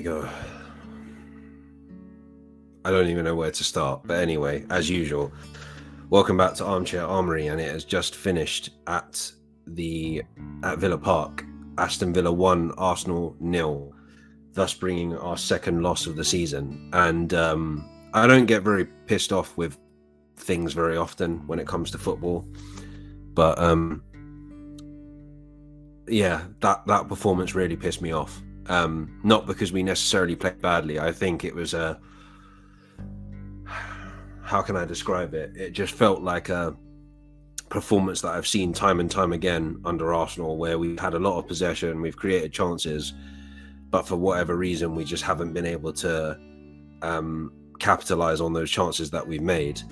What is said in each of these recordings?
go. I don't even know where to start. But anyway, as usual, welcome back to Armchair Armory, and it has just finished at Villa Park. Aston Villa 1, Arsenal 0, thus bringing our second loss of the season. And I don't get very pissed off with things very often when it comes to football, but yeah, that performance really pissed me off. Not because we necessarily played badly. I think it was how can I describe it? It just felt like a performance that I've seen time and time again under Arsenal, where we've had a lot of possession, we've created chances, but for whatever reason, we just haven't been able to capitalize on those chances that we've made.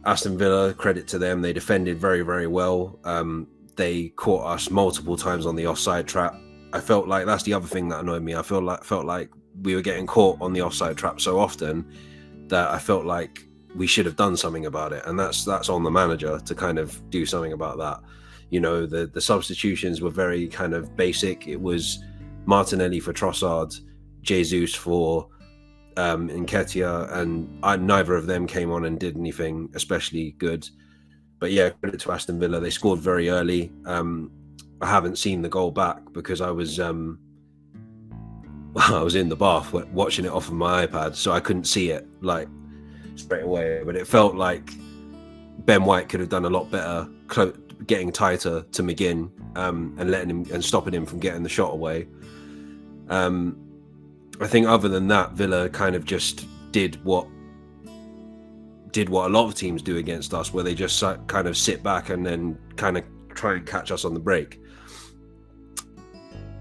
Aston Villa, credit to them, they defended very, very well. They caught us multiple times on the offside trap. I felt like that's the other thing that annoyed me. I felt like we were getting caught on the offside trap so often that I felt like we should have done something about it, and that's on the manager to kind of do something about that. You know, the substitutions were very kind of basic. It was Martinelli for Trossard, Jesus for Nketiah, and neither of them came on and did anything especially good. But yeah, credit to Aston Villa. They scored very early. I haven't seen the goal back because I was in the bath watching it off of my iPad, so I couldn't see it like straight away. But it felt like Ben White could have done a lot better getting tighter to McGinn and letting him and stopping him from getting the shot away. I think other than that, Villa kind of just did what a lot of teams do against us, where they just kind of sit back and then kind of try and catch us on the break.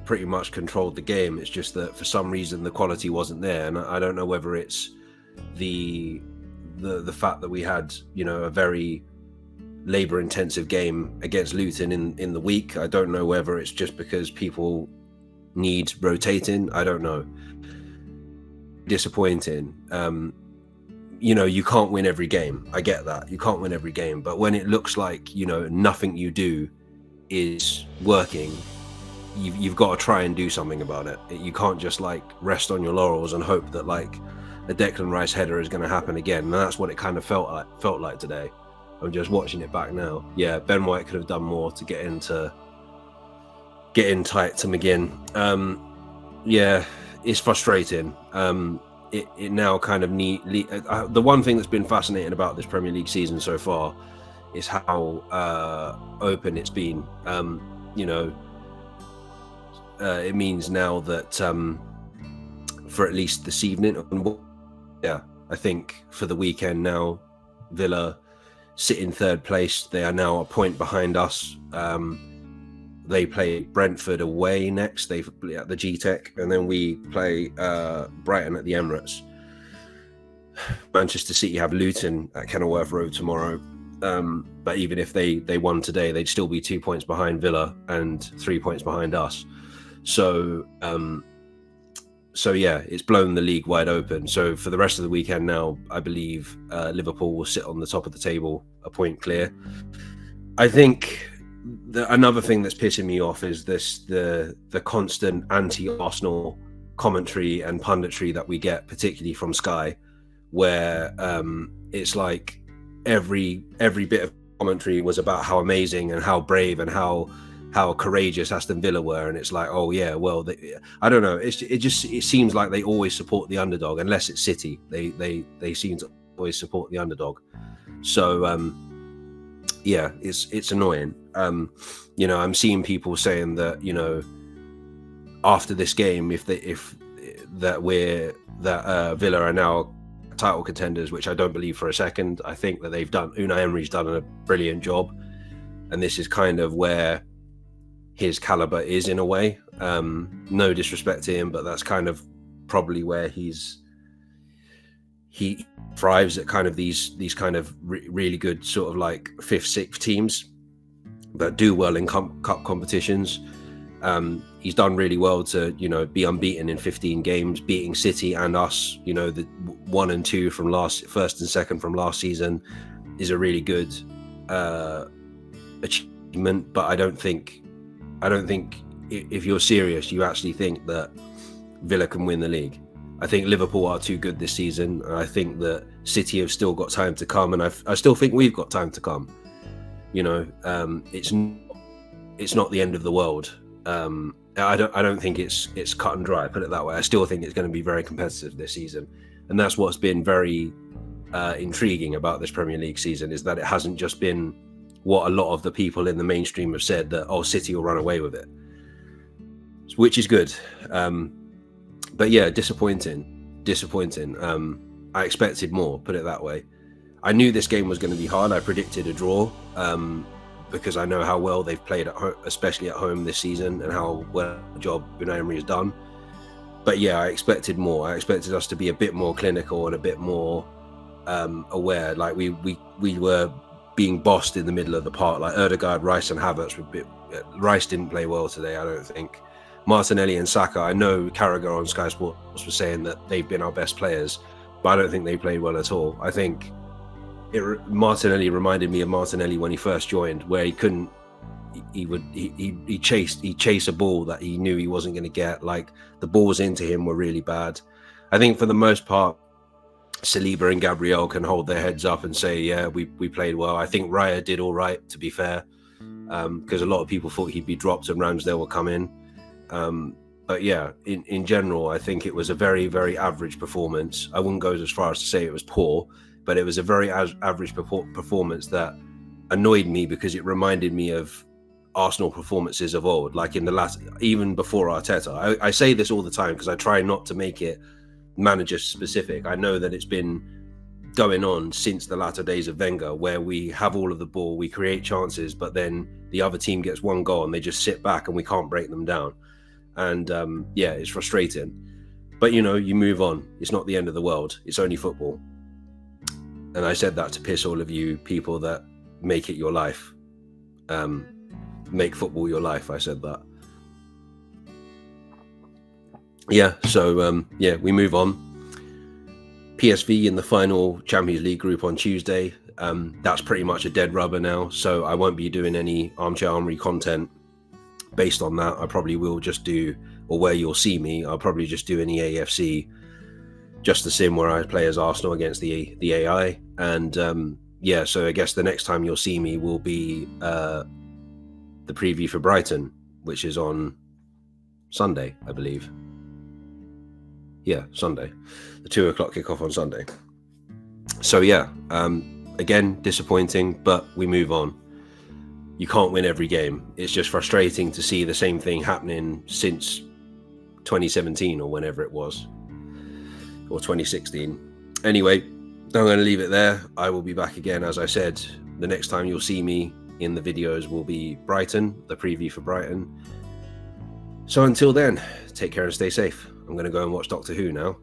Pretty much controlled the game. It's just that for some reason the quality wasn't there, and I don't know whether it's the fact that we had, you know, a very labor intensive game against Luton in the week. I don't know whether it's just because people need rotating. I don't know. Disappointing. You know, you can't win every game. I get that. You can't win every game. But when it looks like, you know, nothing you do is working, you've got to try and do something about it. You can't just like rest on your laurels and hope that like a Declan Rice header is going to happen again. And that's what it kind of felt like today. I'm just watching it back now. Yeah, Ben White could have done more to get in tight to McGinn. Yeah, it's frustrating. It now kind of the one thing that's been fascinating about this Premier League season so far is how open it's been. You know, it means now that for at least this evening, yeah, I think for the weekend now, Villa sit in third place. They are now a point behind us. They play Brentford away next. They play at the G-Tech, and then we play Brighton at the Emirates. Manchester City have Luton at Kenilworth Road tomorrow. But even if they won today, they'd still be 2 points behind Villa and 3 points behind us. So yeah, it's blown the league wide open. So for the rest of the weekend now, I believe Liverpool will sit on the top of the table, a point clear. I think another thing that's pissing me off is the constant anti-Arsenal commentary and punditry that we get, particularly from Sky, where it's like every bit of commentary was about how amazing and how brave and how courageous Aston Villa were, and it's like, oh yeah, well, I don't know. It seems like they always support the underdog, unless it's City. They seem to always support the underdog. So yeah, it's annoying. You know, I'm seeing people saying that, you know, after this game, Villa are now title contenders, which I don't believe for a second. I think that Unai Emery's done a brilliant job, and this is kind of where his caliber is in a way. No disrespect to him, but that's kind of probably where he thrives at, kind of these kind of really good sort of like 5th, 6th teams that do well in cup competitions. He's done really well to, you know, be unbeaten in 15 games, beating City and us. You know, the 1 and 2 from first and second from last season is a really good achievement. But I don't think if you're serious, you actually think that Villa can win the league. I think Liverpool are too good this season, and I think that City have still got time to come, and I still think we've got time to come. You know, it's not the end of the world. I don't think it's cut and dry, put it that way. I still think it's going to be very competitive this season, and that's what's been very intriguing about this Premier League season, is that it hasn't just been what a lot of the people in the mainstream have said, that City will run away with it, which is good. But yeah, disappointing. I expected more, put it that way. I knew this game was going to be hard. I predicted a draw, because I know how well they've played at home, especially at home this season, and how well the job Unai Emery has done. But yeah, I expected more. I expected us to be a bit more clinical and a bit more aware. Like we were being bossed in the middle of the park. Like Ødegaard, Rice, and Havertz were Rice didn't play well today, I don't think. Martinelli and Saka, I know Carragher on Sky Sports was saying that they've been our best players, but I don't think they played well at all. I think Martinelli reminded me of Martinelli when he first joined, where he couldn't, he chased a ball that he knew he wasn't going to get. Like, the balls into him were really bad. I think for the most part, Saliba and Gabriel can hold their heads up and say, yeah, we played well. I think Raya did all right, to be fair, because a lot of people thought he'd be dropped and Ramsdale would come in. But yeah, in general, I think it was a very, very average performance. I wouldn't go as far as to say it was poor, but it was a very average performance that annoyed me, because it reminded me of Arsenal performances of old, like in the last, even before Arteta. I say this all the time because I try not to make it manager specific. I know that it's been going on since the latter days of Wenger, where we have all of the ball, we create chances, but then the other team gets one goal and they just sit back and we can't break them down. And yeah, it's frustrating. But you know, you move on. It's not the end of the world. It's only football. And I said that to piss all of you people that make it your life. Make football your life. I said that. Yeah, so yeah, we move on. PSV in the final Champions League group on Tuesday. That's pretty much a dead rubber now, so I won't be doing any Armchair Armory content based on that. I probably will just do, or where you'll see me, I'll probably just do an EAFC, just the sim where I play as Arsenal against the AI. And yeah, so I guess the next time you'll see me will be the preview for Brighton, which is on Sunday, I believe. Yeah, Sunday, the 2 o'clock kickoff on Sunday. So yeah, again, disappointing, but we move on. You can't win every game. It's just frustrating to see the same thing happening since 2017 or whenever it was, or 2016. Anyway, I'm going to leave it there. I will be back again. As I said, the next time you'll see me in the videos will be Brighton, the preview for Brighton. So until then, take care and stay safe. I'm going to go and watch Doctor Who now.